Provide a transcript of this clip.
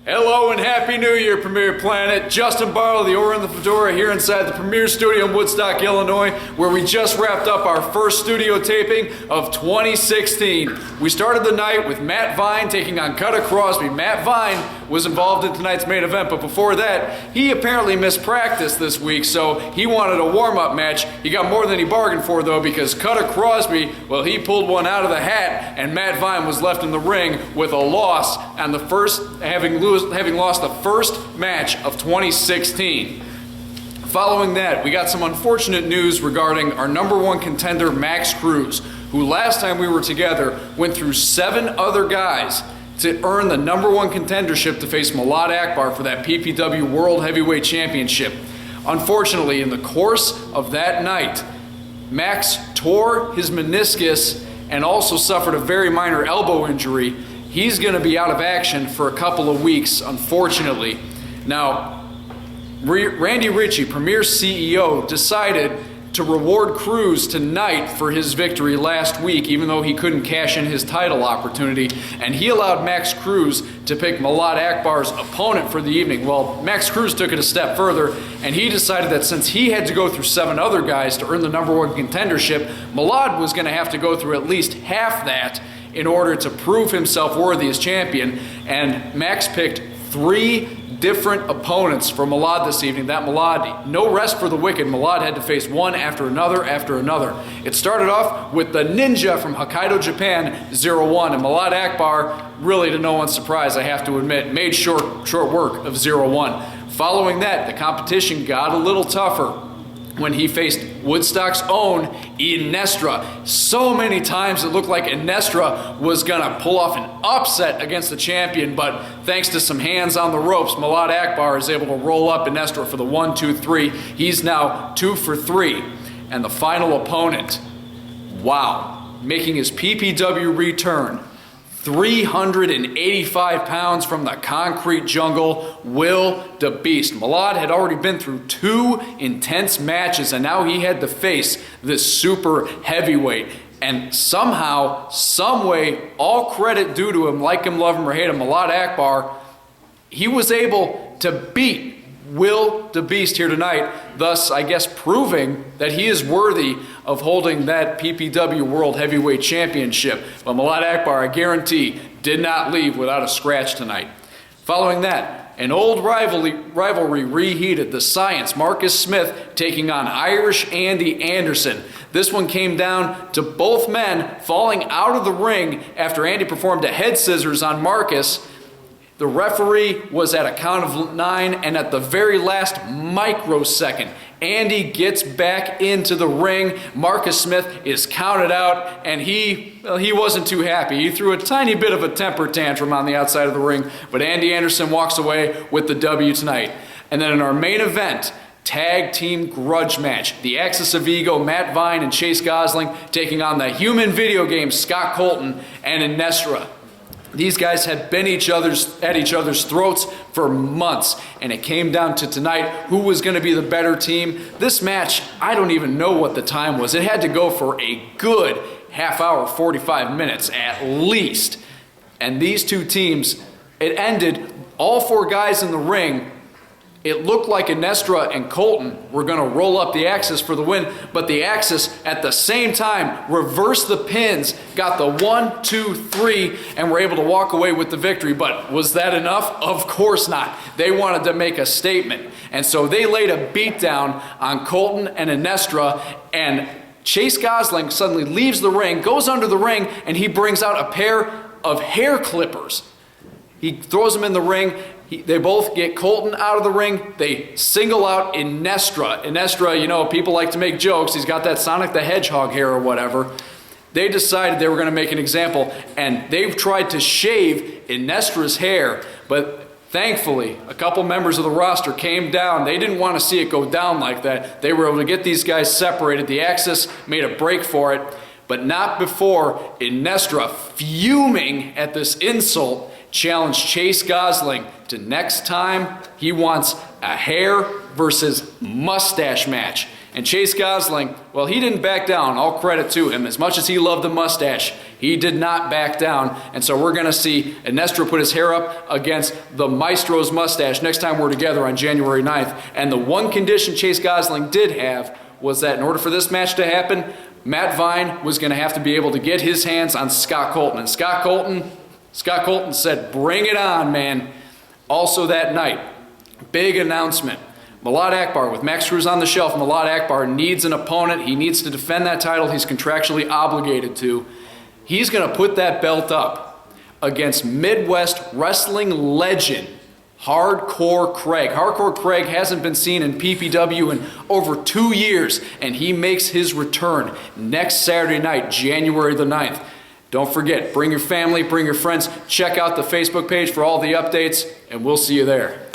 Hello and Happy New Year, Premier Planet. Justin Barlow, the Aura and the Fedora, here inside the Premier Studio in Woodstock, Illinois, where we just wrapped up our first studio taping of 2016. We started the night with Matt Vine taking on Cutter Crosby. Matt Vine was involved in tonight's main event, but before that, he apparently missed practice this week, so he wanted a warm-up match. He got more than he bargained for, though, because Cutter Crosby, well, he pulled one out of the hat, and Matt Vine was left in the ring with a loss on the first, having lost the first match of 2016. Following that, we got some unfortunate news regarding our #1 contender, Max Cruz, who last time we were together went through 7 other guys to earn the #1 contendership to face Malad Akbar for that PPW World Heavyweight Championship. Unfortunately, in the course of that night, Max tore his meniscus and also suffered a very minor elbow injury. He's going to be out of action for a couple of weeks, unfortunately. Now, Randy Ritchie, Premier CEO, decided to reward Cruz tonight for his victory last week, even though he couldn't cash in his title opportunity, and he allowed Max Cruz to pick Malad Akbar's opponent for the evening. Well, Max Cruz took it a step further, and he decided that since he had to go through 7 other guys to earn the #1 contendership, Malad was going to have to go through at least half that in order to prove himself worthy as champion, and Max picked 3 different opponents for Malad this evening. That Malad, no rest for the wicked. Malad had to face one after another after another. It started off with the Ninja from Hokkaido, Japan, 0-1, and Malad Akbar, really to no one's surprise, I have to admit, made short work of 0-1. Following that, the competition got a little tougher when he faced Woodstock's own Inestra. So many times it looked like Inestra was gonna pull off an upset against the champion, but thanks to some hands on the ropes, Malad Akbar is able to roll up Inestra for the 1-2-3. He's now 2 for 3. And the final opponent, wow, making his PPW return, 385 pounds from the concrete jungle, Will the Beast. Malad had already been through 2 intense matches, and now he had to face this super heavyweight. And somehow, someway, all credit due to him, like him, love him, or hate him, Malad Akbar, he was able to beat Will the Beast here tonight, thus, I guess, proving that he is worthy of holding that PPW World Heavyweight Championship. But Malad Akbar, I guarantee, did not leave without a scratch tonight. Following that, an old rivalry reheated. The Science, Marcus Smith, taking on Irish Andy Anderson. This one came down to both men falling out of the ring after Andy performed a head scissors on Marcus. The referee was at a count of 9, and at the very last microsecond, Andy gets back into the ring. Marcus Smith is counted out, and he wasn't too happy. He threw a tiny bit of a temper tantrum on the outside of the ring, but Andy Anderson walks away with the W tonight. And then in our main event, tag team grudge match, the Axis of Ego, Matt Vine and Chase Gosling, taking on the human video game, Scott Colton and Inestra. These guys had been at each other's throats for months, and it came down to tonight who was going to be the better team. This match, I don't even know what the time was. It had to go for a good half hour, 45 minutes at least. And these two teams, it ended, all 4 guys in the ring. It looked like Inestra and Colton were going to roll up the Axis for the win, but the Axis at the same time reversed the pins, got the 1-2-3, and were able to walk away with the victory. But was that enough? Of course not. They wanted to make a statement. And so they laid a beatdown on Colton and Inestra, and Chase Gosling suddenly leaves the ring, goes under the ring, and he brings out a pair of hair clippers. He throws them in the ring. They both get Colton out of the ring. They single out Inestra. Inestra, you know, people like to make jokes. He's got that Sonic the Hedgehog hair or whatever. They decided they were going to make an example, and they've tried to shave Inestra's hair, but thankfully, a couple members of the roster came down. They didn't want to see it go down like that. They were able to get these guys separated. The Axis made a break for it, but not before Inestra, fuming at this insult, challenged Chase Gosling to next time he wants a hair versus mustache match. And Chase Gosling, well, he didn't back down. All credit to him. As much as he loved the mustache, he did not back down. And so we're going to see Ernesto put his hair up against the Maestro's mustache next time we're together on January 9th. And the one condition Chase Gosling did have was that in order for this match to happen, Matt Vine was going to have to be able to get his hands on Scott Colton. And Scott Colton said, bring it on, man. Also that night, big announcement. Malad Akbar, with Max Cruz on the shelf, Malad Akbar needs an opponent. He needs to defend that title he's contractually obligated to. He's going to put that belt up against Midwest wrestling legend, Hardcore Craig. Hardcore Craig hasn't been seen in PPW in over 2 years, and he makes his return next Saturday night, January the 9th. Don't forget, bring your family, bring your friends. Check out the Facebook page for all the updates, and we'll see you there.